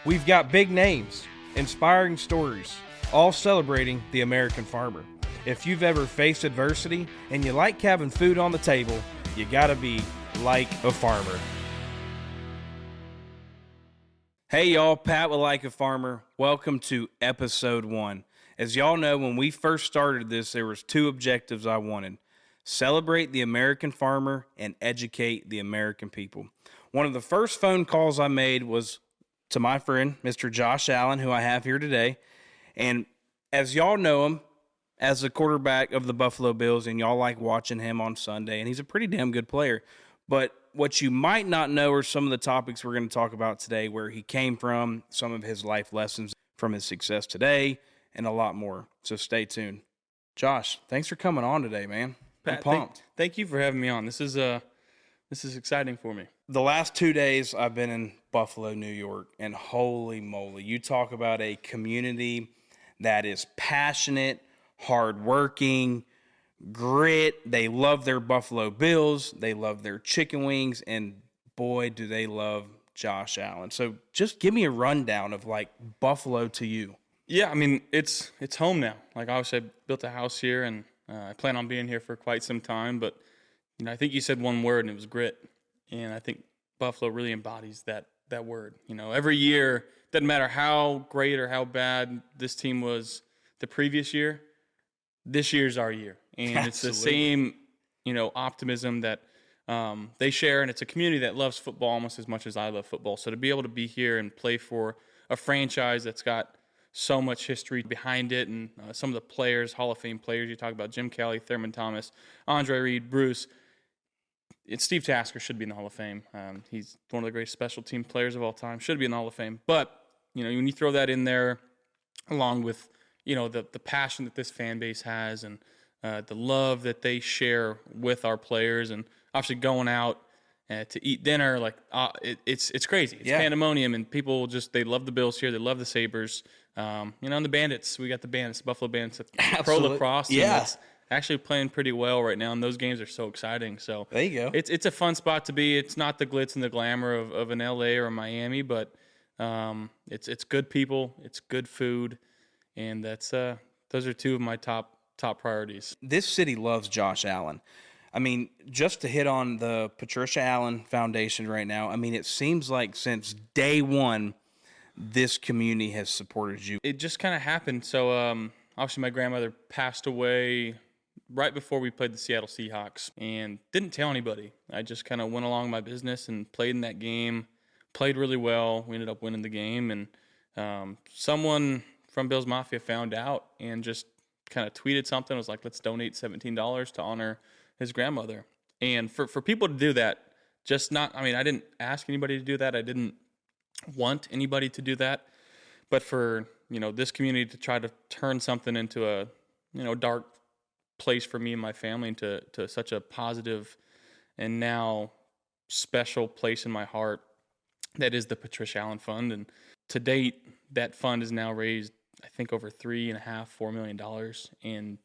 We've got big names, inspiring stories, all celebrating the American farmer. If you've ever faced adversity and you like having food on the table, you gotta be like a farmer. Hey y'all, Pat with Like a Farmer. Welcome to episode 1. As y'all know, when we first started this, there was 2 objectives I wanted. Celebrate the American farmer and educate the American people. One of the first phone calls I made was to my friend, Mr. Josh Allen, who I have here today. And as y'all know him as the quarterback of the Buffalo Bills, and y'all like watching him on Sunday, and he's a pretty damn good player. But what you might not know are some of the topics we're going to talk about today, where he came from, some of his life lessons from his success today, and a lot more. So stay tuned. Josh, thanks for coming on today, man. Pat, I'm pumped. Thank you for having me on. This is exciting for me. The last 2 days I've been in Buffalo, New York, and holy moly, you talk about a community that is passionate, hardworking, grit. They love their Buffalo Bills. They love their chicken wings, and boy, do they love Josh Allen. So just give me a rundown of like Buffalo to you. Yeah, I mean, it's home now. Like, obviously, I built a house here, and I plan on being here for quite some time. But, you know, I think you said one word, and it was grit. And I think Buffalo really embodies that word. You know, every year, doesn't matter how great or how bad this team was the previous year, this year's our year. And Absolutely. It's the same, you know, optimism that they share. And it's a community that loves football almost as much as I love football. So to be able to be here and play for a franchise that's got so much history behind it, and some of the players, Hall of Fame players, you talk about Jim Kelly, Thurman Thomas, Andre Reed, Bruce. Steve Tasker should be in the Hall of Fame. He's one of the greatest special team players of all time. Should be in the Hall of Fame. But, you know, when you throw that in there, along with, you know, the passion that this fan base has, and the love that they share with our players, and obviously going out to eat dinner, like it's crazy. It's pandemonium, and people just, they love the Bills here. They love the Sabres. You know, and the Bandits. We got the Bandits, the Buffalo Bandits, pro lacrosse. Yeah. That's actually playing pretty well right now, and those games are so exciting. So There you go. It's a fun spot to be. It's not the glitz and the glamour of an LA or a Miami, but it's good people, it's good food, and that's those are 2 of my top priorities. This city loves Josh Allen. I mean, just to hit on the Patricia Allen Foundation right now, I mean, it seems like since day one, this community has supported you. It just kind of happened. So obviously my grandmother passed away right before we played the Seattle Seahawks, and didn't tell anybody. I just kind of went along my business and played in that game, played really well. We ended up winning the game, and someone from Bills Mafia found out and just kind of tweeted something. It was like, let's donate $17 to honor his grandmother. And for people to do that, I didn't ask anybody to do that. I didn't want anybody to do that. But for, you know, this community to try to turn something into a, you know, dark place for me and my family, into such a positive and now special place in my heart, that is the Patricia Allen Fund. And to date, that fund has now raised, I think, over $3.5–4 million. And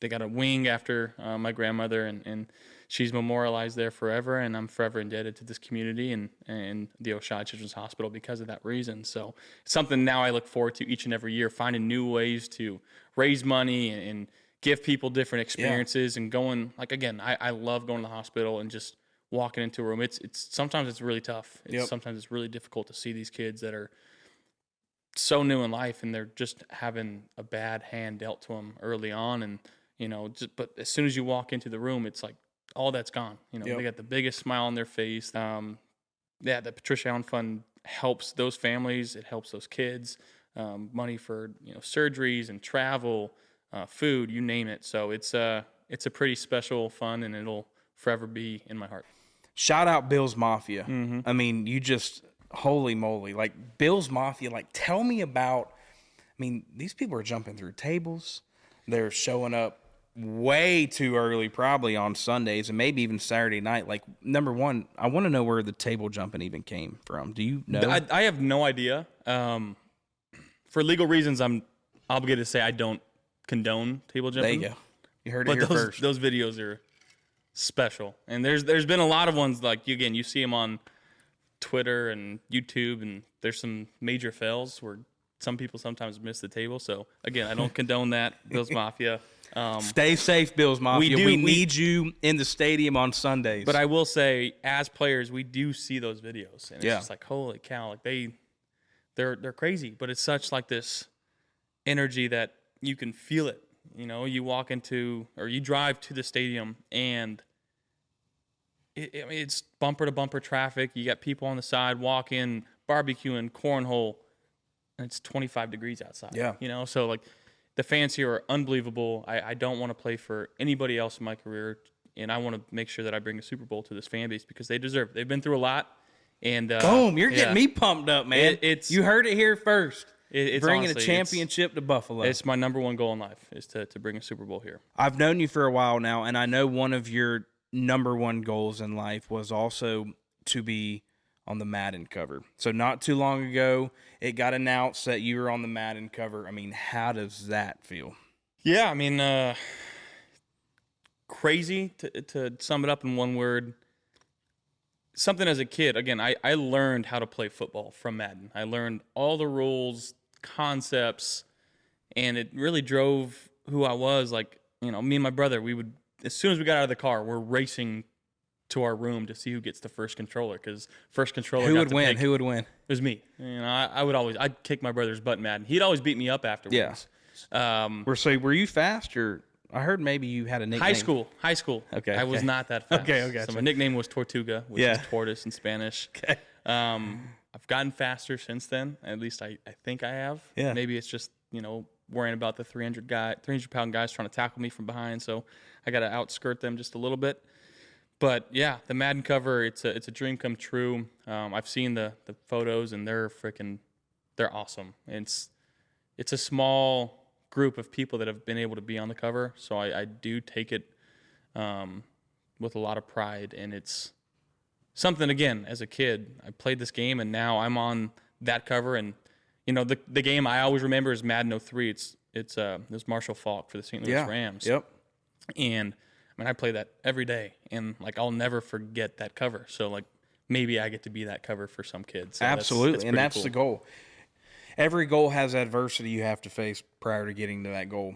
they got a wing after my grandmother, and she's memorialized there forever, and I'm forever indebted to this community and the Oshai Children's Hospital because of that reason. So it's something now I look forward to each and every year, finding new ways to raise money and give people different experiences. And going, like, again, I love going to the hospital and just walking into a room. It's sometimes it's really tough. Sometimes it's really difficult to see these kids that are so new in life, and they're just having a bad hand dealt to them early on. And, you know, but as soon as you walk into the room, it's like all that's gone. You know, they got the biggest smile on their face. The Patricia Allen Fund helps those families. It helps those kids. Money for, you know, surgeries and travel, food, you name it. So it's a pretty special fund, and it'll forever be in my heart. Shout out Bills Mafia. Mm-hmm. I mean, you just, holy moly, like Bills Mafia, like tell me about, I mean, these people are jumping through tables. They're showing up way too early, probably on Sundays and maybe even Saturday night. Like, number one, I want to know where the table jumping even came from. Do you know? I have no idea. For legal reasons, I'm obligated to say I don't condone table jumping. There you go. You heard it here first. Those videos are special. And there's been a lot of ones, like, you see them on Twitter and YouTube, and there's some major fails where some people sometimes miss the table. So again, I don't condone that, Bills Mafia. Stay safe, Bills Mafia. We we need you in the stadium on Sundays. But I will say, as players, we do see those videos, and it's Yeah. just like, holy cow, like they're crazy. But it's such like this energy that you can feel it. You know, you walk into or you drive to the stadium, and it's bumper to bumper traffic. You got people on the side walking, barbecuing, cornhole, and it's 25 degrees outside. Yeah. You know, so like the fans here are unbelievable. I don't want to play for anybody else in my career, and I want to make sure that I bring a Super Bowl to this fan base because they deserve it. They've been through a lot. And boom, you're getting me pumped up, man. You heard it here first. It's bringing honestly, a championship to Buffalo. It's my number one goal in life is to bring a Super Bowl here. I've known you for a while now, and I know one of your number one goals in life was also to be on the Madden cover. So not too long ago, it got announced that you were on the Madden cover. I mean, how does that feel? Yeah, I mean, crazy to sum it up in one word. Something as a kid, again, I learned how to play football from Madden. I learned all the rules, concepts, and it really drove who I was. Like, you know, me and my brother, we would, as soon as we got out of the car, we're racing to our room to see who gets the first controller, because first controller Who would win? Who would win? It was me. You know, I'd kick my brother's butt in Madden. He'd always beat me up afterwards. Yeah. Were you fast, or I heard maybe you had a nickname? High school. Okay. I was not that fast. Okay. So my nickname was Tortuga, which is tortoise in Spanish. Okay. I've gotten faster since then. At least I think I have. Yeah. Maybe it's just, you know, worrying about the 300-pound guys trying to tackle me from behind. So I got to outskirt them just a little bit. But yeah, the Madden cover, it's a dream come true. I've seen the photos, and they're awesome. It's a small group of people that have been able to be on the cover, so I do take it with a lot of pride, and it's something. Again, as a kid, I played this game, and now I'm on that cover. And you know, the game I always remember is Madden 03. It was Marshall Faulk for the St. Louis Rams. Yep. And I mean, I play that every day, and like I'll never forget that cover. So like maybe I get to be that cover for some kids. So absolutely, that's that's cool. The goal. Every goal has adversity you have to face prior to getting to that goal.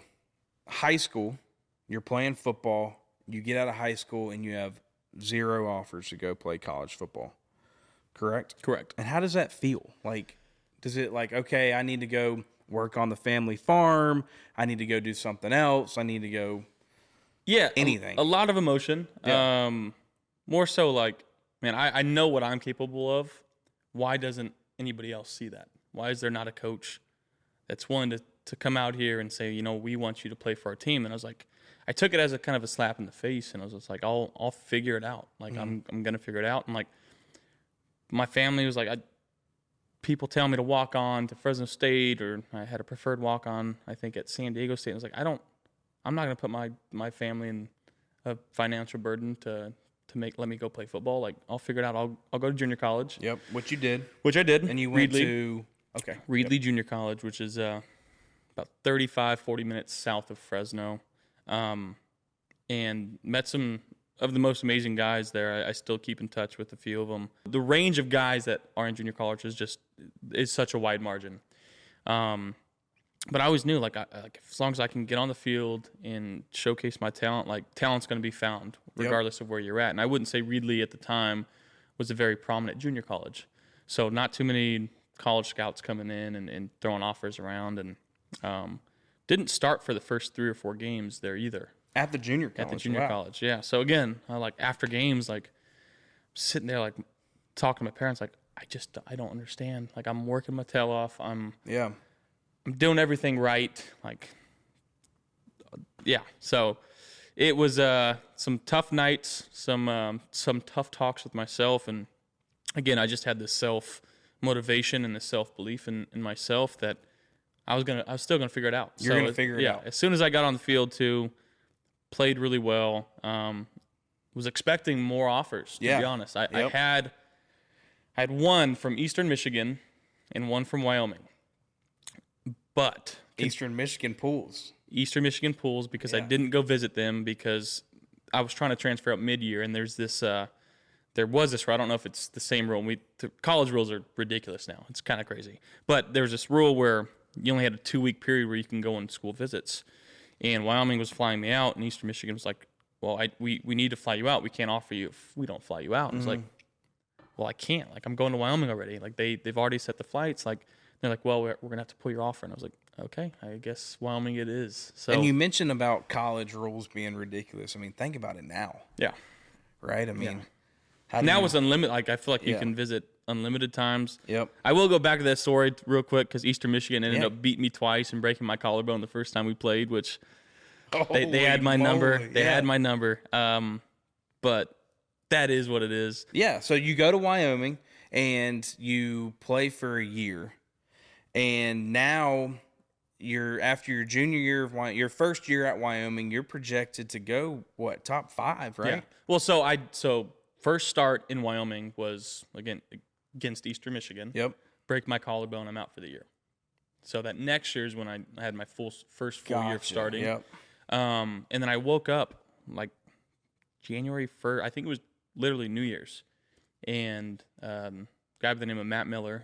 High school, you're playing football. You get out of high school, and you have 0 offers to go play college football. Correct? Correct. And how does that feel? Like, does it like, okay, I need to go work on the family farm. I need to go do something else. I need to go anything. A lot of emotion. Yeah. More so like, man, I know what I'm capable of. Why doesn't anybody else see that? Why is there not a coach that's willing to come out here and say, you know, we want you to play for our team? And I was like, I took it as a kind of a slap in the face, and I was just like, I'll figure it out. Like, I'm gonna figure it out. And like, my family was like, people tell me to walk on to Fresno State, or I had a preferred walk on, I think, at San Diego State. I was like, I'm not gonna put my family in a financial burden to let me go play football. Like, I'll figure it out. I'll go to junior college. Yep, which you did. Which I did. And you went Reedley. to Reedley Junior College, which is about 40 minutes south of Fresno. And met some of the most amazing guys there. I still keep in touch with a few of them. The range of guys that are in junior college is such a wide margin. But I always knew, like as long as I can get on the field and showcase my talent, like talent's going to be found regardless of where you're at. And I wouldn't say Reedley at the time was a very prominent junior college. So not too many college scouts coming in and throwing offers around, and didn't start for the first 3 or 4 games there either. At the junior college. College, yeah. So again, like after games, like sitting there, like talking to my parents, like I don't understand. Like I'm working my tail off. I'm doing everything right. Like, yeah. So it was some tough nights, some tough talks with myself, and again, I just had this self motivation and this self belief in myself that I was still gonna figure it out. You're gonna figure it out. As soon as I got on the field too, played really well. Was expecting more offers, to be honest. I had one from Eastern Michigan and one from Wyoming. But Eastern Michigan pools because I didn't go visit them because I was trying to transfer out mid-year, and there's this there was this rule. I don't know if it's the same rule. The college rules are ridiculous now. It's kind of crazy. But there was this rule where you only had a 2-week period where you can go on school visits. And Wyoming was flying me out, and Eastern Michigan was like, well, we need to fly you out. We can't offer you if we don't fly you out. And it's like, well, I can't. Like, I'm going to Wyoming already. Like, they've already set the flights. Like, they're like, well, we're going to have to pull your offer. And I was like, okay, I guess Wyoming it is. So, and you mentioned about college rules being ridiculous. I mean, think about it now. Yeah. Right? I mean, now it's unlimited. Like, I feel like you can visit unlimited times. Yep. I will go back to that story real quick because Eastern Michigan ended up beating me twice and breaking my collarbone the first time we played, which they had my number. They had my number. But that is what it is. Yeah. So you go to Wyoming and you play for a year. And now after your junior year of your first year at Wyoming, you're projected to go top 5, right? Yeah. Well, so first start in Wyoming was against Eastern Michigan. Yep. Break my collarbone, I'm out for the year. So that next year is when I had my first full year of starting. Yep. And then I woke up like January 1st. I think it was literally New Year's, and guy by the name of Matt Miller,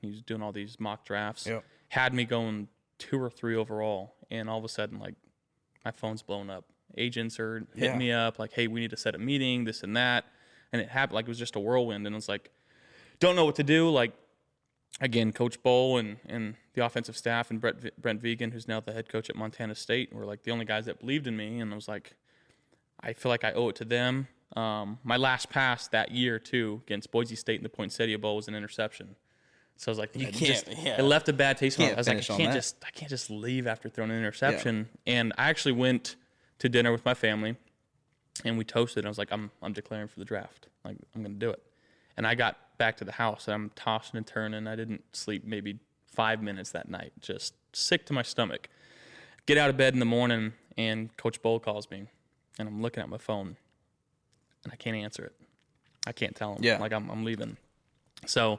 he was doing all these mock drafts, had me going 2 or 3 overall, and all of a sudden, like, my phone's blown up. Agents are hitting me up, like, hey, we need to set a meeting, this and that, and it happened like it was just a whirlwind, and it's like, don't know what to do. Like, again, Coach Bowl and the offensive staff and Brent Vegan, who's now the head coach at Montana State, were like the only guys that believed in me, and I was like, I feel like I owe it to them. My last pass that year, too, against Boise State in the Poinsettia Bowl was an interception. So I was like, it left a bad taste in my mouth. I was like, I can't just leave after throwing an interception. Yeah. And I actually went to dinner with my family, and we toasted. I was like, I'm declaring for the draft. Like, I'm going to do it. And I got back to the house, and I'm tossing and turning. I didn't sleep maybe 5 minutes that night, just sick to my stomach. Get out of bed in the morning, and Coach Bowl calls me, and I'm looking at my phone, and I can't answer it. I can't tell him. Yeah. Like, I'm leaving. So.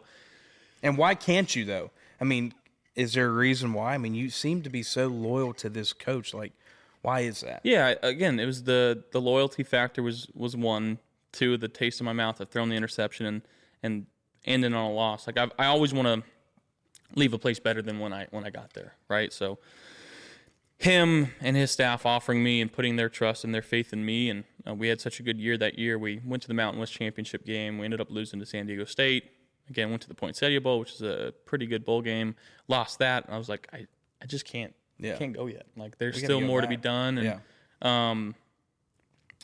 And why can't you, though? I mean, is there a reason why? I mean, you seem to be so loyal to this coach. Like, why is that? Yeah, again, it was the loyalty factor was one. 2, the taste in my mouth of throwing the interception and ending on a loss. Like, I always want to leave a place better than when I got there, right? So him and his staff offering me and putting their trust and their faith in me, and we had such a good year that year. We went to the Mountain West Championship game. We ended up losing to San Diego State. Again, went to the Poinsettia Bowl, which is a pretty good bowl game. Lost that. And I was like, I just can't go yet. Like, there's still more to be done. And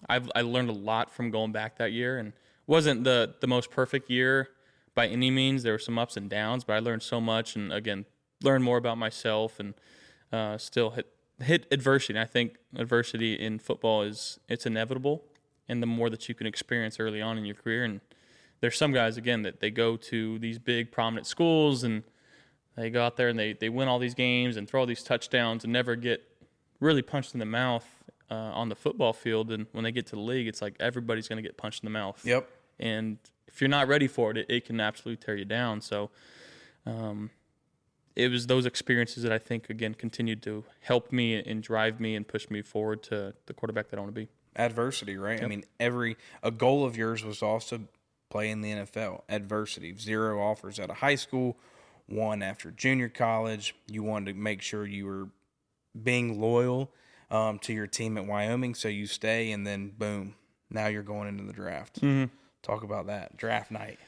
I learned a lot from going back that year, and wasn't the most perfect year by any means. There were some ups and downs, but I learned so much, and again, learned more about myself, and still hit adversity. And I think adversity in football it's inevitable, and the more that you can experience early on in your career. And there's some guys, again, that they go to these big prominent schools, and they go out there and they win all these games and throw all these touchdowns and never get really punched in the mouth on the football field. And when they get to the league, it's like everybody's going to get punched in the mouth. Yep. And if you're not ready for it, it can absolutely tear you down. So it was those experiences that I think, again, continued to help me and drive me and push me forward to the quarterback that I want to be. Adversity, right? Yep. I mean, a goal of yours was also play in the NFL. Adversity. 0 offers out of high school, 1 after junior college. You wanted to make sure you were being loyal to your team at Wyoming, so you stay, and then boom, now you're going into the draft. Mm-hmm. Talk about that draft night.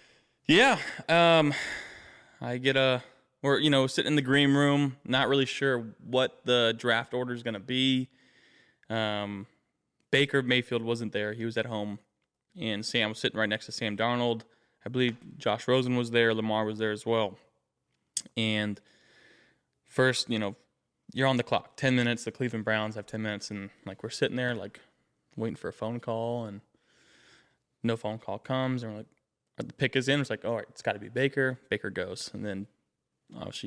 Yeah, I get we're sitting in the green room, not really sure what the draft order is going to be. Baker Mayfield wasn't there; he was at home, and Sam was sitting right next to Sam Darnold. I believe Josh Rosen was there, Lamar was there as well. And first, you're on the clock, 10 minutes. The Cleveland Browns have 10 minutes, and like we're sitting there, like waiting for a phone call, and no phone call comes, and we're like, the pick is in. It's like, all right, it's got to be Baker. Baker goes, and then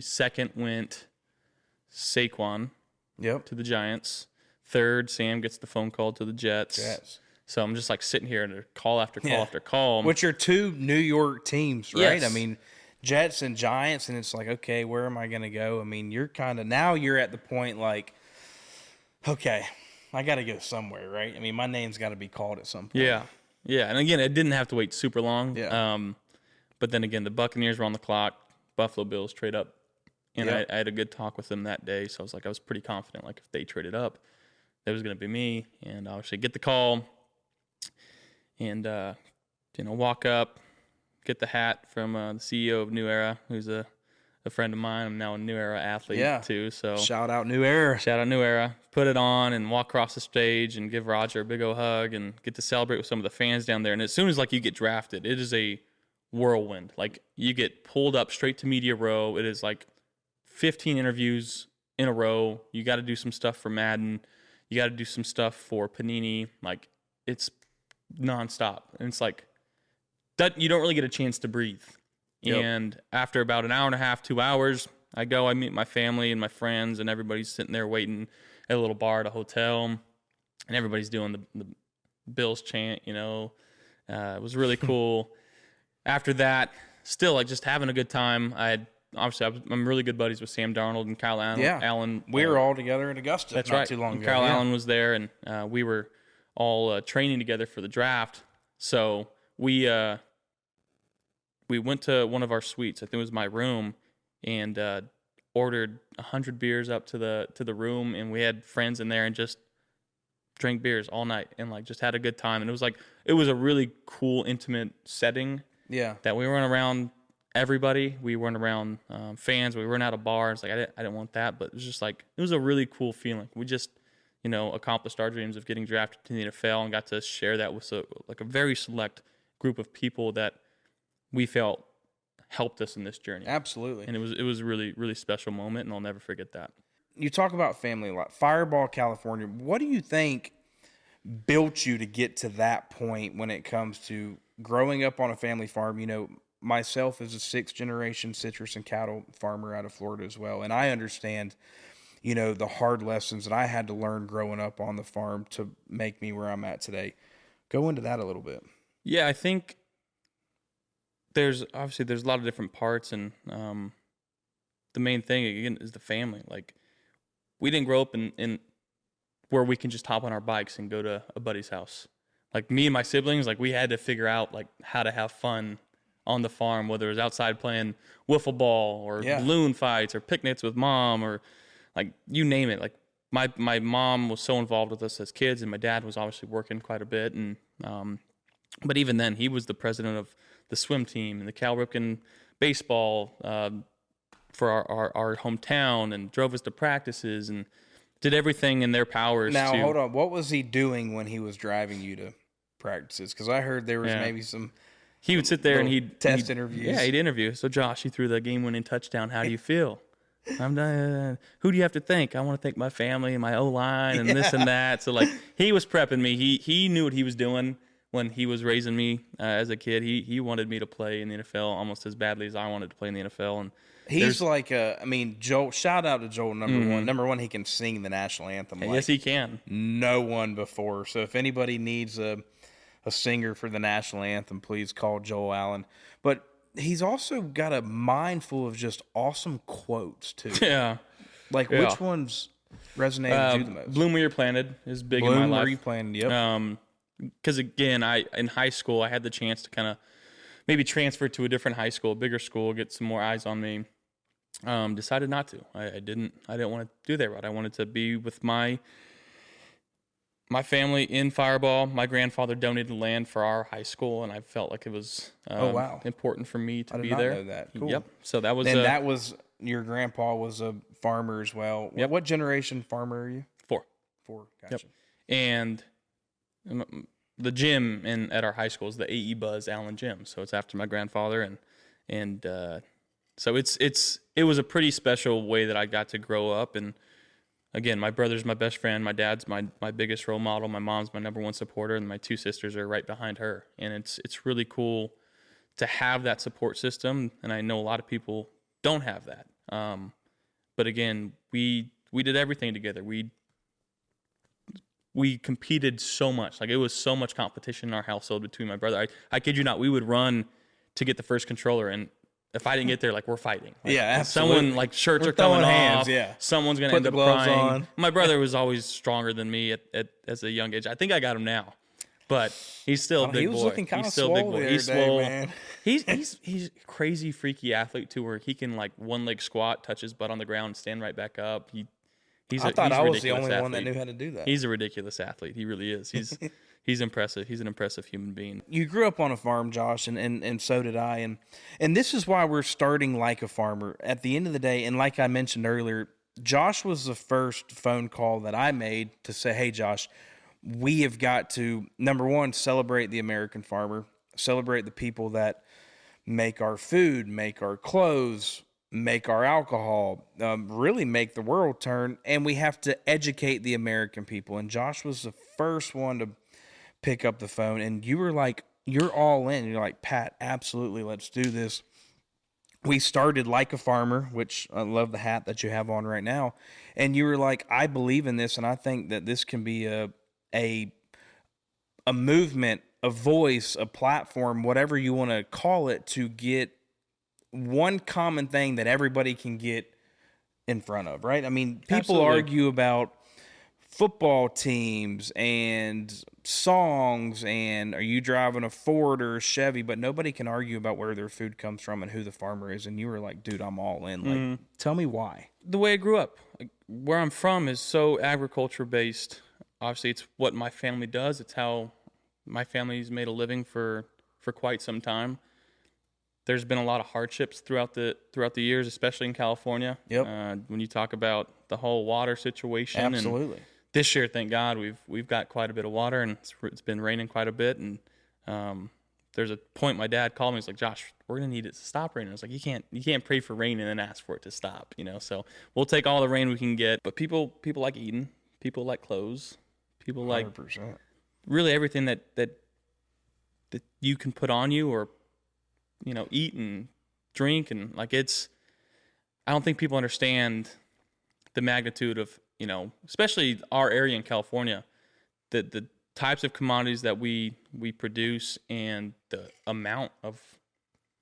second went Saquon. Yep. To the Giants. Third, Sam gets the phone call to the Jets. So I'm just like sitting here and call after call after call. Which are 2 New York teams, right? Yes. I mean, Jets and Giants, and it's like, okay, where am I going to go? I mean, you're at the point like, okay, I got to go somewhere, right? I mean, my name's got to be called at some point. Yeah. Yeah, and again, it didn't have to wait super long. Yeah. But then again, the Buccaneers were on the clock. Buffalo Bills trade up. And Yeah. I had a good talk with them that day. So I was pretty confident. Like, if they traded up, it was going to be me. And I actually get the call and, walk up, get the hat from the CEO of New Era, who's a friend of mine. I'm now a New Era athlete too. So shout out New Era. Shout out New Era. Put it on and walk across the stage and give Roger a big old hug and get to celebrate with some of the fans down there. And as soon as you get drafted, it is a whirlwind. Like, you get pulled up straight to media row. It is 15 interviews in a row. You got to do some stuff for Madden. You got to do some stuff for Panini. It's nonstop. And it's that you don't really get a chance to breathe. Yep. And after about an hour and a half, 2 hours, I meet my family and my friends, and everybody's sitting there waiting at a little bar at a hotel, and everybody's doing the Bills chant, It was really cool. After that, still just having a good time. I'm really good buddies with Sam Darnold and Kyle Allen. Yeah. We were all together in Augusta that's not right. too long ago. Kyle Allen was there, and we were all training together for the draft. So we went to one of our suites. I think it was my room, and ordered 100 beers up to the room, and we had friends in there and just drank beers all night and just had a good time. And it was a really cool, intimate setting. Yeah. That we weren't around everybody. We weren't around fans. We weren't at a bar. It's I didn't want that, but it was just it was a really cool feeling. We just accomplished our dreams of getting drafted to the NFL and got to share that with a very select group of people that we felt helped us in this journey. Absolutely. And it was a really, really special moment, and I'll never forget that. You talk about family a lot. Fireball, California. What do you think built you to get to that point when it comes to growing up on a family farm? Myself as a 6th-generation citrus and cattle farmer out of Florida as well, and I understand, the hard lessons that I had to learn growing up on the farm to make me where I'm at today. Go into that a little bit. Yeah, I think there's a lot of different parts, and the main thing again is the family. We didn't grow up in where we can just hop on our bikes and go to a buddy's house. Me and my siblings, we had to figure out how to have fun on the farm, whether it was outside playing wiffle ball or balloon fights or picnics with mom or you name it. My mom was so involved with us as kids, and my dad was obviously working quite a bit, and but even then he was the president of the swim team and the Cal Ripken baseball for our hometown, and drove us to practices and did everything in their powers. Now, hold on. What was he doing when he was driving you to practices? Because I heard there was maybe some. He would sit there and he'd test interviews. Yeah, he'd interview. So, Josh, you threw the game-winning touchdown. How do you feel? I'm done. Who do you have to thank? I want to thank my family and my O-line and this and that. So, he was prepping me. He knew what he was doing when he was raising me as a kid. He wanted me to play in the NFL almost as badly as I wanted to play in the NFL. And he's Joel. Shout out to Joel, number one. Number one, he can sing the national anthem. Yes, he can. No one before. So if anybody needs a singer for the national anthem, please call Joel Allen. But he's also got a mind full of just awesome quotes too. Yeah. Which ones resonated with you the most? Bloom Where You're Planted is big in my life. Bloom Where You're Planted, yep. Because again, in high school I had the chance to kind of maybe transfer to a different high school, a bigger school, get some more eyes on me. Decided not to. I didn't want to do that route. I wanted to be with my family in Fireball. My grandfather donated land for our high school, and I felt like it was important for me to be there. I did not know that. Cool. Yep. So that was. And that was your grandpa was a farmer as well. Yep. What generation farmer are you? 4. Gotcha. Yep. And the gym at our high school is the A.E. Buzz Allen Gym, so it's after my grandfather, and so it was a pretty special way that I got to grow up. And again, my brother's my best friend, my dad's my biggest role model, my mom's my number one supporter, and my 2 sisters are right behind her. And it's really cool to have that support system, and I know a lot of people don't have that. But again, we did everything together. We competed so much. It was so much competition in our household between my brother. I kid you not, we would run to get the first controller, and if I didn't get there, we're fighting. Absolutely. Someone, shirts are coming off. Yeah. Someone's going to end up crying. On. My brother was always stronger than me at as a young age. I think I got him now. but he's still a big boy. He was looking kind of swole the other day, man. He's crazy, freaky athlete too, where he can like one leg squat, touch his butt on the ground, and stand right back up. I thought I was the ridiculous only one that athlete. knew how to do that. He's a ridiculous athlete. He really is. He's impressive. He's an impressive human being. You grew up on a farm, Josh, and so did I. And this is why we're starting Like a Farmer. At the end of the day, and like I mentioned earlier, Josh was the first phone call that I made to say, hey, Josh, we have got to, number one, celebrate the American farmer, celebrate the people that make our food, make our clothes, make our alcohol, really make the world turn, and we have to educate the American people. And Josh was the first one to pick up the phone, and you were like, you're all in. You're like, Pat, absolutely, let's do this. We started Like a Farmer, which I love the hat that you have on right now, and you were like, I believe in this, and I think that this can be a movement, a voice, a platform, whatever you want to call it, to get one common thing that everybody can get in front of, right? I mean, people Absolutely. argue about football teams and songs and are you driving a Ford or a Chevy, but nobody can argue about where their food comes from and who the farmer is. And you were like, dude, I'm all in. Like, tell me why. The way I grew up, like, where I'm from is so agriculture based. Obviously, it's what my family does. It's how my family's made a living for quite some time. There's been a lot of hardships throughout the years, especially in California. Yep. When you talk about the whole water situation. Absolutely. And this year, thank God, we've got quite a bit of water, and it's been raining quite a bit. And there's a point my dad called me. He's like, Josh, we're gonna need it to stop raining. I was like, you can't pray for rain and then ask for it to stop. So we'll take all the rain we can get. But people like eating. People like clothes. People like 100%. really everything that you can put on you or eat and drink, and like I don't think people understand the magnitude of especially our area in California, the types of commodities that we produce and the amount of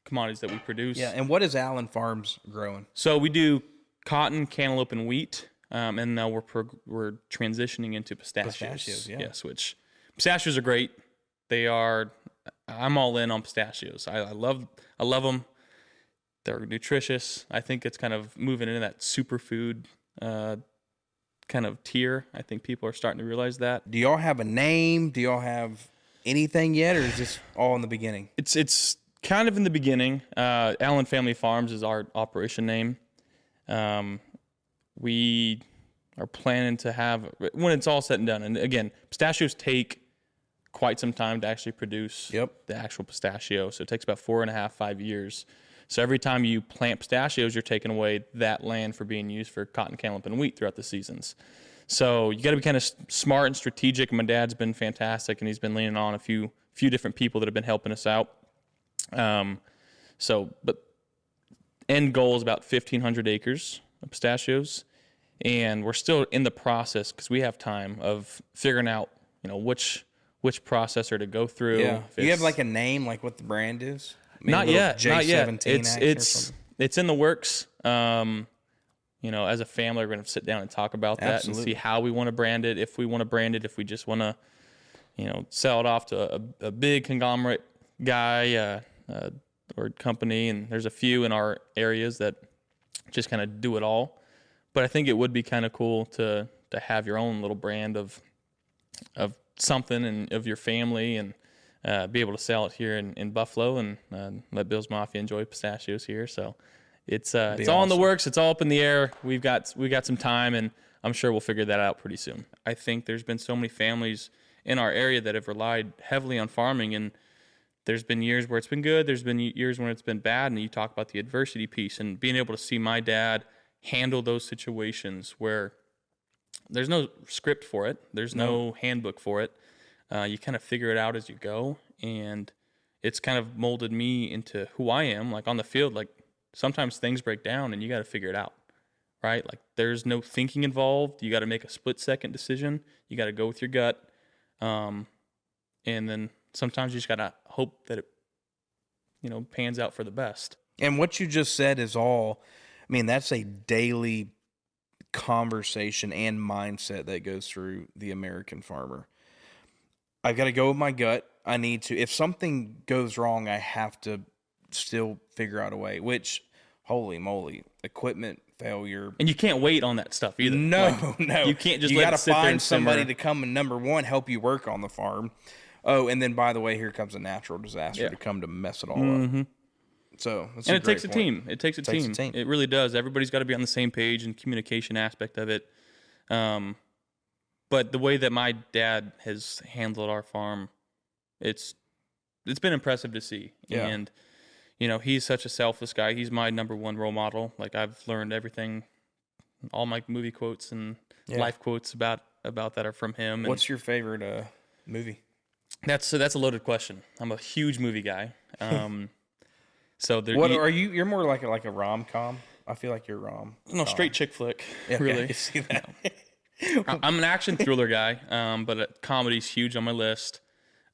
commodities that we produce. Yeah, and what is Allen Farms growing? So we do cotton, cantaloupe, and wheat, and now we're transitioning into pistachios. Pistachios, yeah. Yes, which pistachios are great. I'm all in on pistachios. I love them. They're nutritious. I think it's kind of moving into that superfood kind of tier. I think people are starting to realize that. Do y'all have a name? Do y'all have anything yet, or is this all in the beginning? It's kind of in the beginning. Allen Family Farms is our operation name. We are planning to have, when it's all said and done, and again, pistachios take quite some time to actually produce the actual pistachio. So it takes about 4.5-5 years. So every time you plant pistachios, you're taking away that land for being used for cotton, cantaloupe, and wheat throughout the seasons. So you got to be kind of smart and strategic. My dad's been fantastic, and he's been leaning on a few different people that have been helping us out. But end goal is about 1,500 acres of pistachios, and we're still in the process because we have time of figuring out, which processor to go through. Yeah. Do you have like a name, like what the brand is? Not yet. J17 It's in the works. As a family, we're going to sit down and talk about that and see how we want to brand it. If we want to brand it, if we just want to, sell it off to a big conglomerate guy or company. And there's a few in our areas that just kind of do it all. But I think it would be kind of cool to have your own little brand of something and of your family, and be able to sell it here in Buffalo, and let Bill's Mafia enjoy pistachios here. So it's all in the works. It's all up in the air. We got some time, and I'm sure we'll figure that out pretty soon. I think there's been so many families in our area that have relied heavily on farming, and there's been years where it's been good. There's been years when it's been bad, and you talk about the adversity piece and being able to see my dad handle those situations where there's no script for it. There's no handbook for it. You kind of figure it out as you go, and it's kind of molded me into who I am. Like on the field, like sometimes things break down and you got to figure it out, right? Like there's no thinking involved. You got to make a split-second decision. You got to go with your gut, and then sometimes you just got to hope that it, pans out for the best. And what you just said is all, that's a daily conversation and mindset that goes through the American farmer. I've got to go with my gut. I need to. If something goes wrong, I have to still figure out a way. Which, holy moly, equipment failure. And you can't wait on that stuff either. No. You can't just you let got it to sit there find and somebody simmer. to come and number one help you work on the farm. Oh, and then by the way, here comes a natural disaster to come to mess it all up. So, and it takes a team. It takes a team. It really does. Everybody's got to be on the same page and communication aspect of it. But the way that my dad has handled our farm, it's been impressive to see. Yeah. And he's such a selfless guy. He's my number one role model. Like, I've learned everything, all my movie quotes and life quotes about that are from him. And what's your favorite movie? That's a loaded question. I'm a huge movie guy. So there. What are you? You're more like a rom-com. I feel like you're rom. No, straight chick flick. Okay, really. I see that. I'm an action thriller guy, but comedy's huge on my list.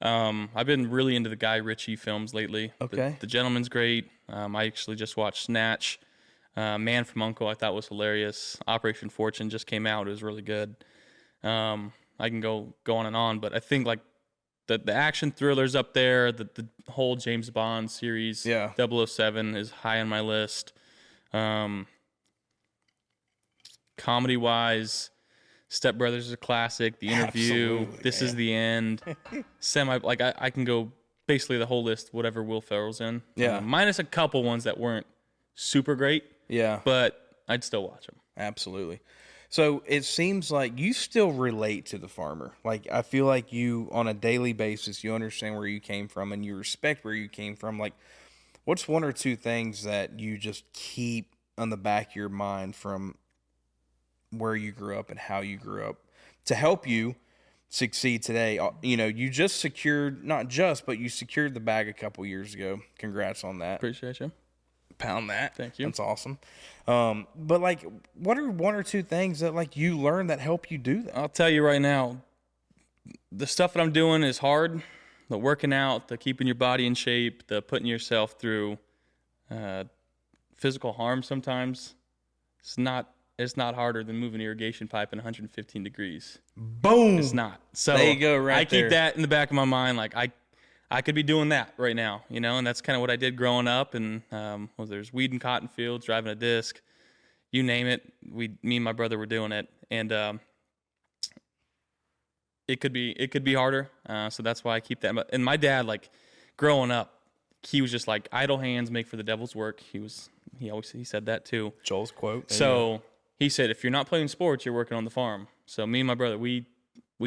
I've been really into the Guy Ritchie films lately. Okay. The Gentleman's great. I actually just watched Snatch. Man from U.N.C.L.E. I thought was hilarious. Operation Fortune just came out. It was really good. I can go on, but I think like the action thrillers up there, the whole James Bond series, 007 is high on my list. Comedy-wise, Step Brothers is a classic. The Interview, Absolutely, This Is the End. I can go basically the whole list, whatever Will Ferrell's in. Yeah. Minus a couple ones that weren't super great. Yeah. But I'd still watch them. Absolutely. So it seems like you still relate to the farmer. Like, I feel like you, on a daily basis, you understand where you came from and you respect where you came from. Like, what's one or two things that you just keep on the back of your mind from where you grew up and how you grew up to help you succeed today? You just secured, but you secured the bag a couple years ago. Congrats on that. Appreciate you. Pound that. Thank you. That's awesome. But like, what are one or two things that like you learned that help you do that? I'll tell you right now, the stuff that I'm doing is hard. The working out, the keeping your body in shape, the putting yourself through physical harm sometimes. It's not harder than moving an irrigation pipe in 115 degrees. Boom. It's not. So there you go. Right. I keep that in the back of my mind. Like I could be doing that right now, and that's kind of what I did growing up. And there's weed and cotton fields, driving a disc, you name it. Me and my brother were doing it, and it could be harder. So that's why I keep that. And my dad, like growing up, he was just like, idle hands make for the devil's work. He said that too. Joel's quote. So he said, if you're not playing sports, you're working on the farm. So me and my brother, we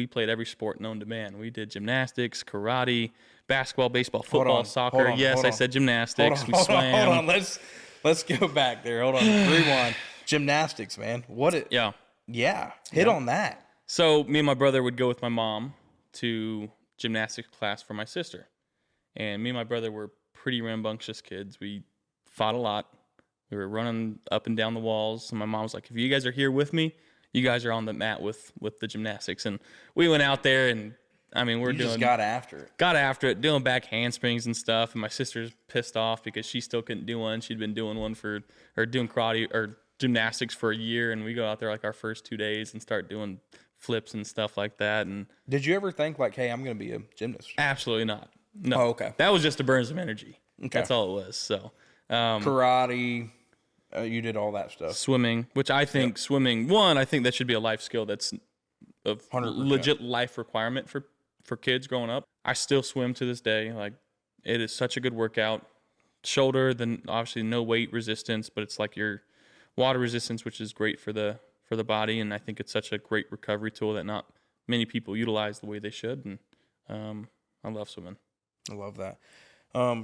played every sport known to man. We did gymnastics, karate, basketball, baseball, football, soccer. I said gymnastics. We swam. Hold on. Let's go back there. Hold on. Rewind. Gymnastics, man. Yeah. Hit on that. So me and my brother would go with my mom to gymnastics class for my sister. And me and my brother were pretty rambunctious kids. We fought a lot. We were running up and down the walls. And my mom was like, if you guys are here with me, you guys are on the mat with the gymnastics. And we went out there and, just got after it. Doing back handsprings and stuff. And my sister's pissed off because she still couldn't do one. She'd been doing doing karate or gymnastics for a year. And we go out there like our first 2 days and start doing flips and stuff like that. And did you ever think like, hey, I'm going to be a gymnast? Absolutely not. No. Oh, okay. That was just to burn some energy. Okay. That's all it was. So karate, you did all that stuff. Swimming, which I think I think that should be a life skill that's a 100%. legit life requirement for kids growing up. I still swim to this day. Like, it is such a good workout. Shoulder, then obviously no weight resistance, but it's like your water resistance, which is great for the body. And I think it's such a great recovery tool that not many people utilize the way they should. And I love swimming. I love that.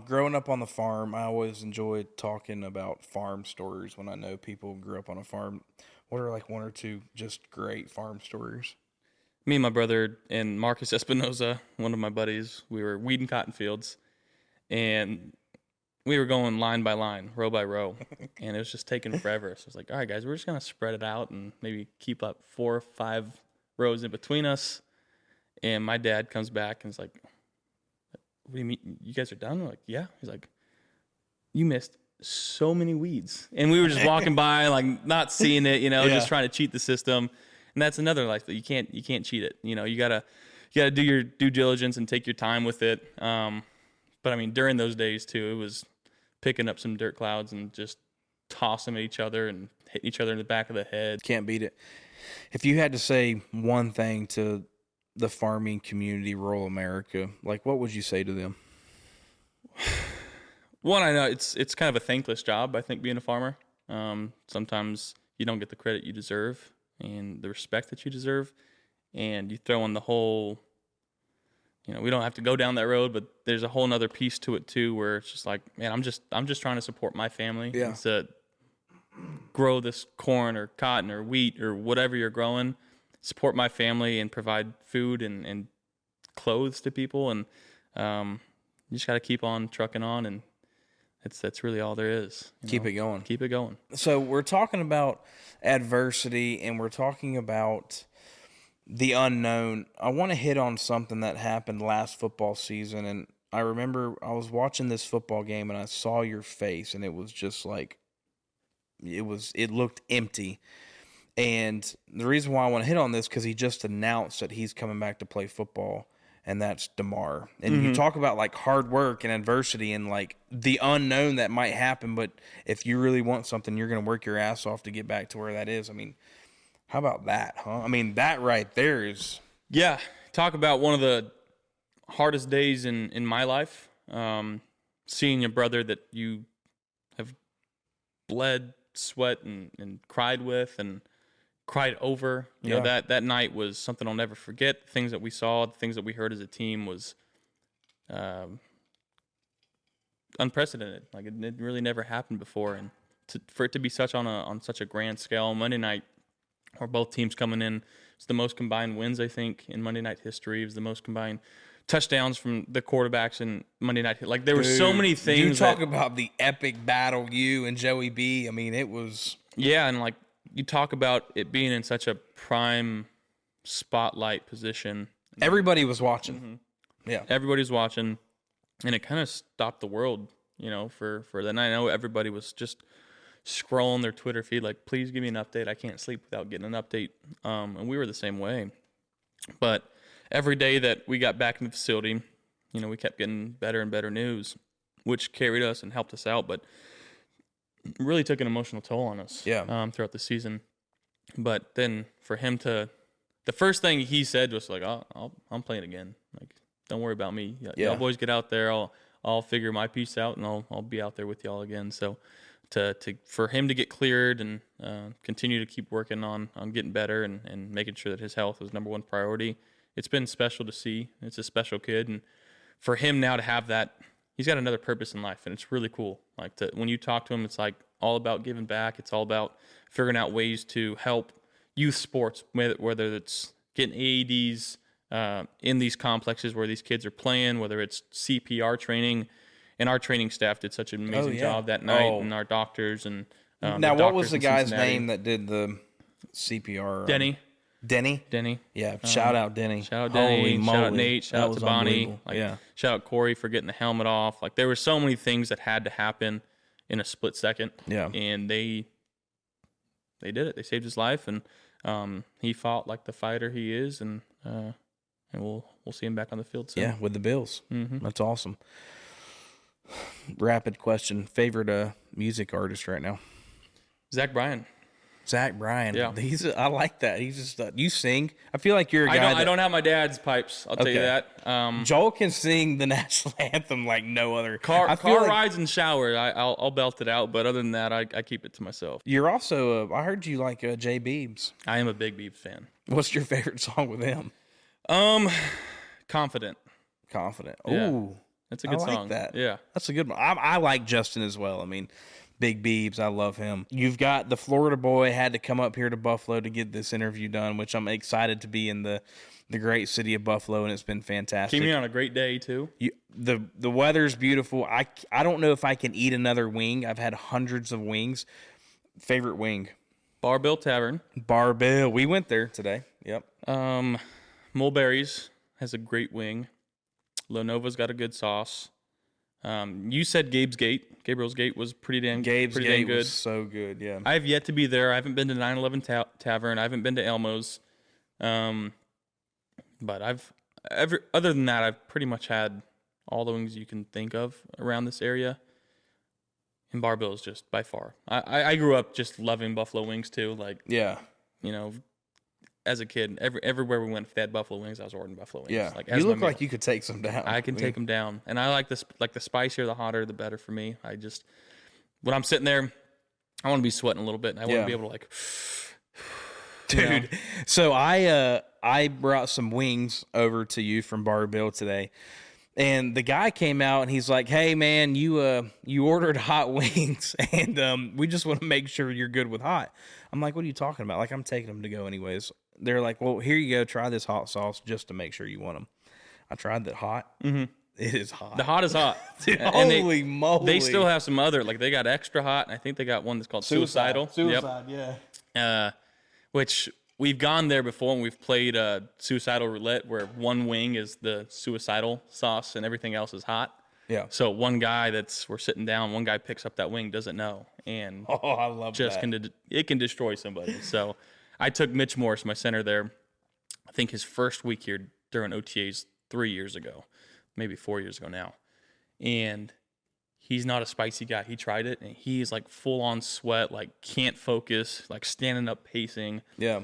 Growing up on the farm, I always enjoyed talking about farm stories when I know people grew up on a farm. What are like one or two just great farm stories? Me and my brother and Marcus Espinoza, one of my buddies, we were weeding cotton fields, and we were going line by line, row by row, and it was just taking forever. So I was like, all right, guys, we're just going to spread it out and maybe keep up 4 or 5 rows in between us. And my dad comes back and is like, what do you mean? You guys are done? We're like, yeah. He's like, you missed so many weeds. And we were just walking by, like not seeing it, just trying to cheat the system. And that's another life, but you can't cheat it. You gotta got to do your due diligence and take your time with it. But I mean, during those days too, it was picking up some dirt clouds and just tossing them at each other and hitting each other in the back of the head. Can't beat it. If you had to say one thing to the farming community, rural America, like what would you say to them? One, I know it's kind of a thankless job, I think, being a farmer. Sometimes you don't get the credit you deserve and the respect that you deserve. And you throw in the whole, we don't have to go down that road, but there's a whole nother piece to it too, where it's just like, man, I'm just trying to support my family. Yeah. To grow this corn or cotton or wheat or whatever you're growing, support my family and provide food and clothes to people. And you just got to keep on trucking on, and that's really all there is. Keep it going. Keep it going. So we're talking about adversity, and we're talking about the unknown. I want to hit on something that happened last football season, and I remember I was watching this football game, and I saw your face, and it was just like, it looked empty. And the reason why I want to hit on this, because he just announced that he's coming back to play football, and that's Damar. And you talk about like hard work and adversity and like the unknown that might happen, but if you really want something, you're going to work your ass off to get back to where that is. I mean, how about that, huh? I mean, that right there is... Yeah, talk about one of the hardest days in my life. Seeing your brother that you have bled, sweat, and cried with and cried over. You know, that night was something I'll never forget. The things that we saw, the things that we heard as a team was unprecedented. Like, it really never happened before. And for it to be on such a grand scale, Monday night, where both teams coming in, it's the most combined wins, I think, in Monday night history. It was the most combined touchdowns from the quarterbacks in Monday night. Like, there were so many things. You talk about the epic battle, you and Joey B. I mean, it was... Yeah, and like, you talk about it being in such a prime spotlight position. Everybody was watching. Mm-hmm. Yeah. Everybody's watching, and it kind of stopped the world, for the night. I know everybody was just scrolling their Twitter feed like, please give me an update. I can't sleep without getting an update. And we were the same way. But every day that we got back in the facility, we kept getting better and better news, which carried us and helped us out, but really took an emotional toll on us throughout the season. But then for him the first thing he said was like, I'm playing again. Like, don't worry about me. Y'all boys get out there. I'll figure my piece out, and I'll be out there with y'all again. So for him to get cleared and continue to keep working on getting better and making sure that his health was number one priority, it's been special to see. It's a special kid, and for him now to have that, he's got another purpose in life, and it's really cool. Like, when you talk to him, it's like all about giving back. It's all about figuring out ways to help youth sports, whether it's getting AEDs in these complexes where these kids are playing, whether it's CPR training. And our training staff did such an amazing job that night, and our doctors and now, what was the guy's name that did the CPR? Denny. Yeah, shout out Denny. Shout out Denny. Holy moly. Shout out Nate. Shout out to Bonnie. Shout out Corey for getting the helmet off. Like, there were so many things that had to happen in a split second. Yeah. And they did it. They saved his life, and he fought like the fighter he is, and we'll see him back on the field soon. Yeah, with the Bills. Mm-hmm. That's awesome. Rapid question. Favorite music artist right now? Zach Bryan. Yeah. I like that. He's just, you sing. I feel like you're a guy I don't have my dad's pipes. I'll tell you that. Joel can sing the national anthem like no other. Car rides and shower, I'll belt it out. But other than that, I keep it to myself. You're also, I heard you like Jay Beebs. I am a big Beebs fan. What's your favorite song with him? Confident. Yeah. Ooh. That's a good song. I like that. Yeah. That's a good one. I like Justin as well. I mean, Big Beebs, I love him. You've got the Florida boy had to come up here to Buffalo to get this interview done, which I'm excited to be in the great city of Buffalo, and it's been fantastic. Came in on a great day, too. The weather's beautiful. I don't know if I can eat another wing. I've had hundreds of wings. Favorite wing? Barbell Tavern. Barbell. We went there today. Yep. Mulberry's has a great wing. Lenova's got a good sauce. You said Gabriel's Gate was pretty damn good. Was so good, yeah. I have yet to be there. I haven't been to 911 Tavern. I haven't been to Elmo's. But other than that, I've pretty much had all the wings you can think of around this area. And Bar-Bill is just by far. I grew up just loving buffalo wings too. Like, Yeah. you know, as a kid, everywhere we went, if they had buffalo wings, I was ordering buffalo wings. Yeah. Like, You look like you could take some down. I can take them down, and I like this. Like the spicier, the hotter, the better for me. When I'm sitting there, I want to be sweating a little bit, and I want to be able to like. Dude, so I brought some wings over to you from Bar-Bill today. And the guy came out and he's like, "Hey man, you ordered hot wings, and we just want to make sure you're good with hot." I'm like, "What are you talking about? Like, I'm taking them to go anyways." They're like, "Well, here you go. Try this hot sauce just to make sure you want them." I tried that hot. Mm-hmm. It is hot. The hot is hot. Dude, holy moly! They still have some other, like they got extra hot, and I think they got one that's called Suicidal. Suicide, yeah. Which we've gone there before, and we've played Suicidal Roulette, where one wing is the Suicidal sauce and everything else is hot. Yeah. So one guy we're sitting down, one guy picks up that wing, doesn't know, and I love that. It can destroy somebody. So I took Mitch Morris, my center there, I think his first week here during OTAs 3 years ago, maybe 4 years ago now, and he's not a spicy guy. He tried it, and he's like full on sweat, like can't focus, like standing up pacing. Yeah.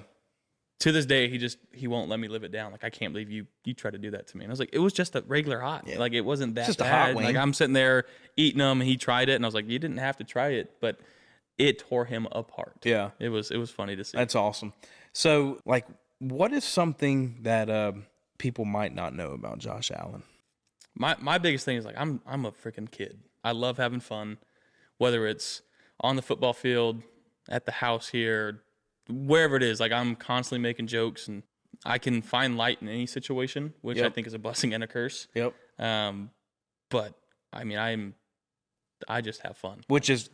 To this day, he won't let me live it down. Like, I can't believe you tried to do that to me. And I was like, it was just a regular hot. Yeah. Like, it wasn't that just bad. A hot wing. Like, I'm sitting there eating them, and he tried it, and I was like, you didn't have to try it, but it tore him apart. Yeah. It was funny to see. That's awesome. So, like, what is something that people might not know about Josh Allen? My biggest thing is, like, I'm a freaking kid. I love having fun, whether it's on the football field, at the house here, wherever it is. Like, I'm constantly making jokes, and I can find light in any situation, which I think is a blessing and a curse. Yep. But I mean, I just have fun. Which is,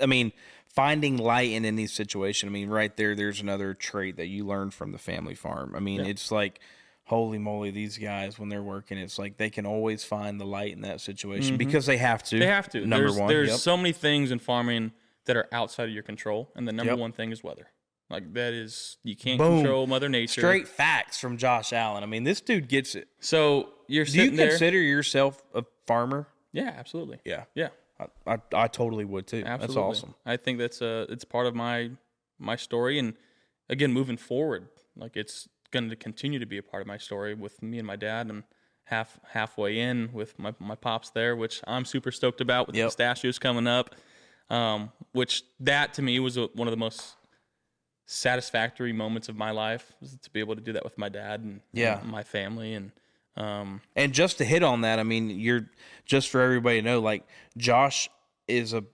finding light in any situation. Right there's another trait that you learned from the family farm. It's like, holy moly, these guys, when they're working, it's like they can always find the light in that situation because they have to. They have to. Number one. There's so many things in farming that are outside of your control, and the number one thing is weather. Like, that is, you can't control Mother Nature. Straight facts from Josh Allen. This dude gets it. So you're sitting there. Do you consider yourself a farmer? Yeah, absolutely. Yeah. Yeah. I totally would too. Absolutely. That's awesome. I think it's part of my story, and again, moving forward, like, it's going to continue to be a part of my story with me and my dad, and halfway in with my pops there, which I'm super stoked about with the Pistachios coming up. Which that to me was one of the most satisfactory moments of my life, was to be able to do that with my dad and my family. And just to hit on that, you're, just for everybody to know, like, Josh is a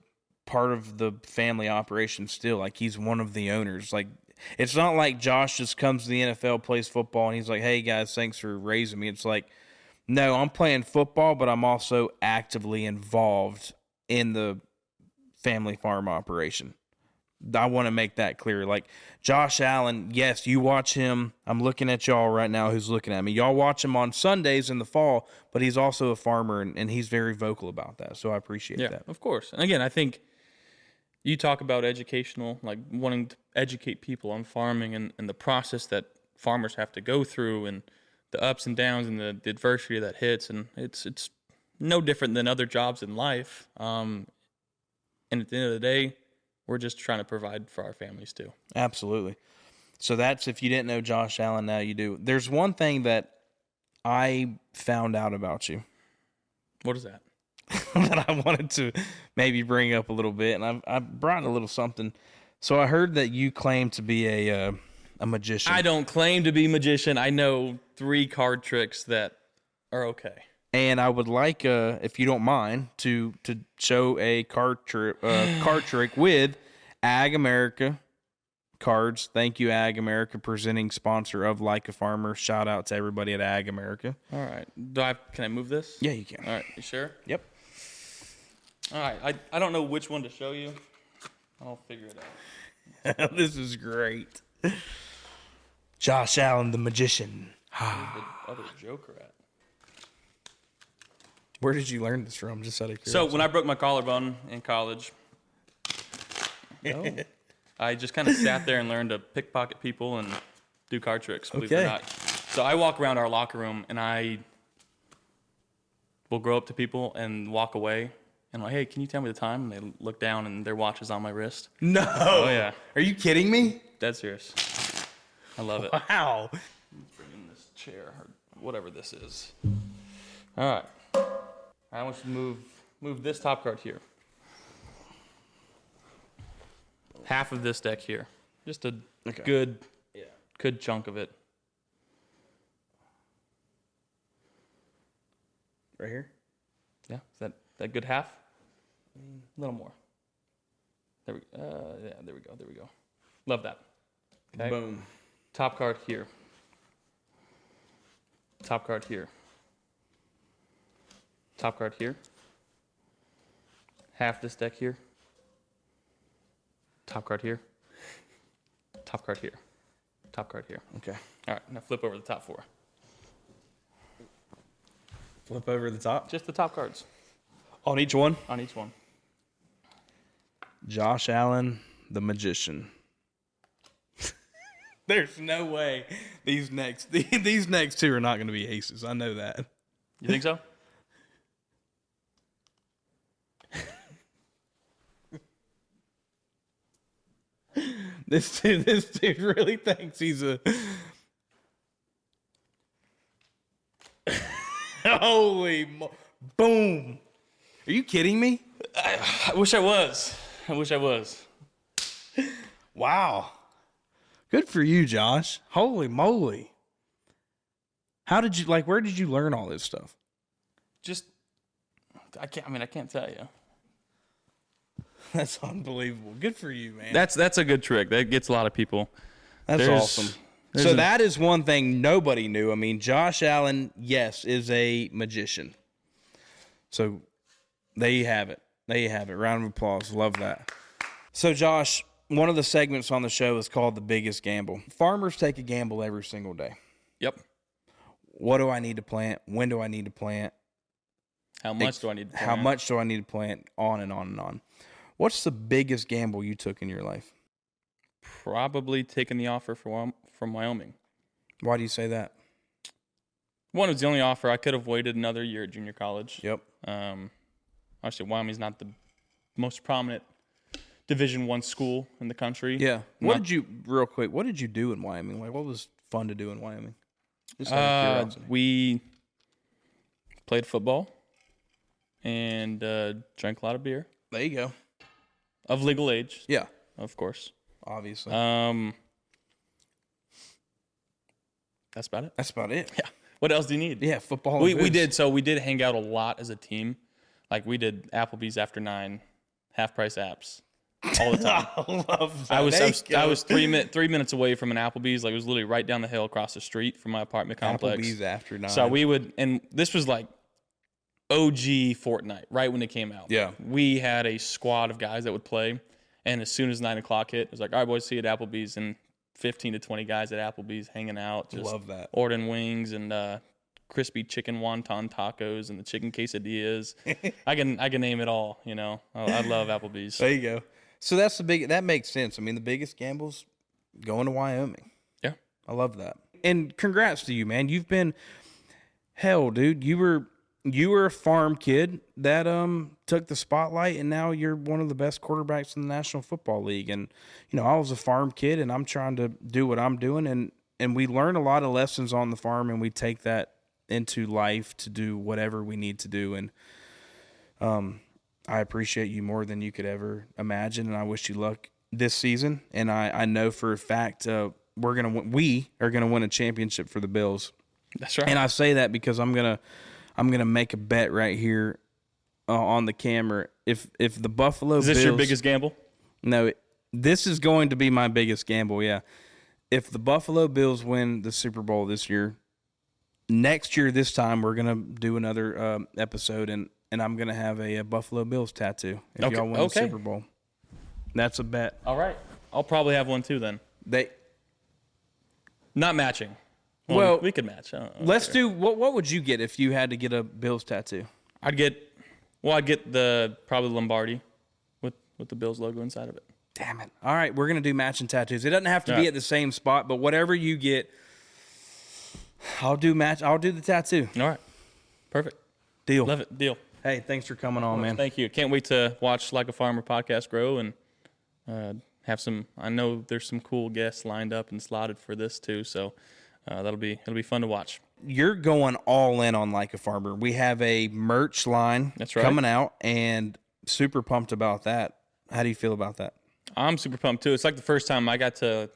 part of the family operation still. Like, he's one of the owners. Like, it's not like Josh just comes to the NFL, plays football, and he's like, "Hey guys, thanks for raising me." It's like, no, I'm playing football, but I'm also actively involved in the family farm operation. I want to make that clear. Like, Josh Allen, yes, you watch him. I'm looking at y'all right now who's looking at me. Y'all watch him on Sundays in the fall, but he's also a farmer, and he's very vocal about that. So I appreciate that. Yeah, of course. And again, I think you talk about educational, like wanting to educate people on farming and the process that farmers have to go through, and the ups and downs and the adversity that hits. And it's no different than other jobs in life. And at the end of the day, we're just trying to provide for our families too. Absolutely. So that's, if you didn't know Josh Allen, now you do. There's one thing that I found out about you. What is that? That I wanted to maybe bring up a little bit, and I brought a little something. So I heard that you claim to be a magician. I don't claim to be a magician. I know 3 card tricks that are okay. And I would like, if you don't mind, to show a card trick with Ag America cards. Thank you, Ag America, presenting sponsor of Like a Farmer. Shout out to everybody at Ag America. All right. Can I move this? Yeah, you can. All right. You sure? Yep. All right. I don't know which one to show you. I'll figure it out. This is great. Josh Allen, the magician. Where's the other Joker at? Where did you learn this from? Just out of curiosity. So when I broke my collarbone in college, I just kind of sat there and learned to pickpocket people and do card tricks, believe it or not. So I walk around our locker room, and I will go up to people and walk away. And I'm like, hey, can you tell me the time? And they look down and their watch is on my wrist. No. Oh, yeah. Are you kidding me? Dead serious. I love it. Wow. Bring in this chair or whatever this is. All right. I want you to move this top card here. Half of this deck here. Just a good chunk of it. Right here? Yeah, is that good half? A little more. There we there we go. Love that. Okay. Boom. Top card here. Top card here. Top card here. Half this deck here. Top card here. Top card here. Top card here. Okay. All right, now flip over the top 4. Flip over the top. Just the top cards On each one? on each one. Josh Allen, the magician. There's no way these next 2 are not going to be aces. I know that. You think so? This dude really thinks he's a. Boom. Are you kidding me? I wish I was. Wow. Good for you, Josh. Holy moly. How did you, where did you learn all this stuff? Just, I can't tell you. That's unbelievable. Good for you, man. That's a good trick. That gets a lot of people. That's awesome. So that is one thing nobody knew. I mean, Josh Allen, yes, is a magician. So there you have it. Round of applause. Love that. So, Josh, one of the segments on the show is called The Biggest Gamble. Farmers take a gamble every single day. Yep. What do I need to plant? When do I need to plant? How much do I need to plant? How much do I need to plant? On and on and on. What's the biggest gamble you took in your life? Probably taking the offer from Wyoming. Why do you say that? One, it was the only offer. I could have waited another year at junior college. Yep. Obviously, Wyoming's not the most prominent Division I school in the country. Yeah. What did you do in Wyoming? What was fun to do in Wyoming? Just out of curiosity. We played football and drank a lot of beer. There you go. Of legal age. Yeah. Of course. Obviously. That's about it. That's about it. Yeah. What else do you need? Yeah, football. We did hang out a lot as a team. Like we did Applebee's after 9, half price apps all the time. I love that. I was 3 minutes away from an Applebee's. Like it was literally right down the hill across the street from my apartment complex. Applebee's after 9. So we would, and this was like OG Fortnite, right when it came out. Yeah. We had a squad of guys that would play, and as soon as 9 o'clock hit, it was like, all right, boys, see you at Applebee's, and 15 to 20 guys at Applebee's hanging out. Just love that. Ordering wings and crispy chicken wonton tacos and the chicken quesadillas. I can name it all, you know. I love Applebee's. There you go. So that makes sense. I mean, the biggest gamble's going to Wyoming. Yeah. I love that. And congrats to you, man. You've been hell, dude. You were a farm kid that took the spotlight, and now you're one of the best quarterbacks in the National Football League. And you know, I was a farm kid, and I'm trying to do what I'm doing, and we learn a lot of lessons on the farm, and we take that into life to do whatever we need to do. And I appreciate you more than you could ever imagine, and I wish you luck this season. And I know for a fact we are gonna win a championship for the Bills. That's right. And I say that because I'm gonna make a bet right here on the camera. If the Buffalo Bills... Is this your biggest gamble? No, this is going to be my biggest gamble, yeah. If the Buffalo Bills win the Super Bowl this year, next year this time we're going to do another episode, and I'm going to have a Buffalo Bills tattoo if y'all win the Super Bowl. That's a bet. All right. I'll probably have one too then. Not matching. Well, we could match. Let's do. What would you get if you had to get a Bills tattoo? I'd get the probably Lombardi with the Bills logo inside of it. Damn it! All right, we're gonna do matching tattoos. It doesn't have to be at the same spot, but whatever you get, I'll do the tattoo. All right, perfect. Deal. Love it. Deal. Hey, thanks for coming on, man. Thank you. Can't wait to watch Like a Farmer podcast grow and have some. I know there's some cool guests lined up and slotted for this too, so it'll be fun to watch. You're going all in on Like a Farmer. We have a merch line That's right. coming out, and super pumped about that. How do you feel about that? I'm super pumped too. It's like the first time I got to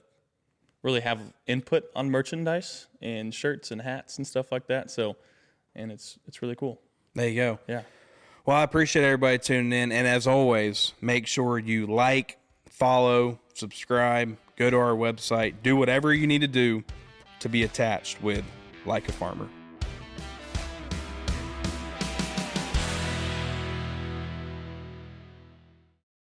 really have input on merchandise and shirts and hats and stuff like that. So, and it's really cool. There you go. Yeah. Well, I appreciate everybody tuning in, and as always, make sure you like, follow, subscribe, go to our website, do whatever you need to do to be attached with Like a Farmer.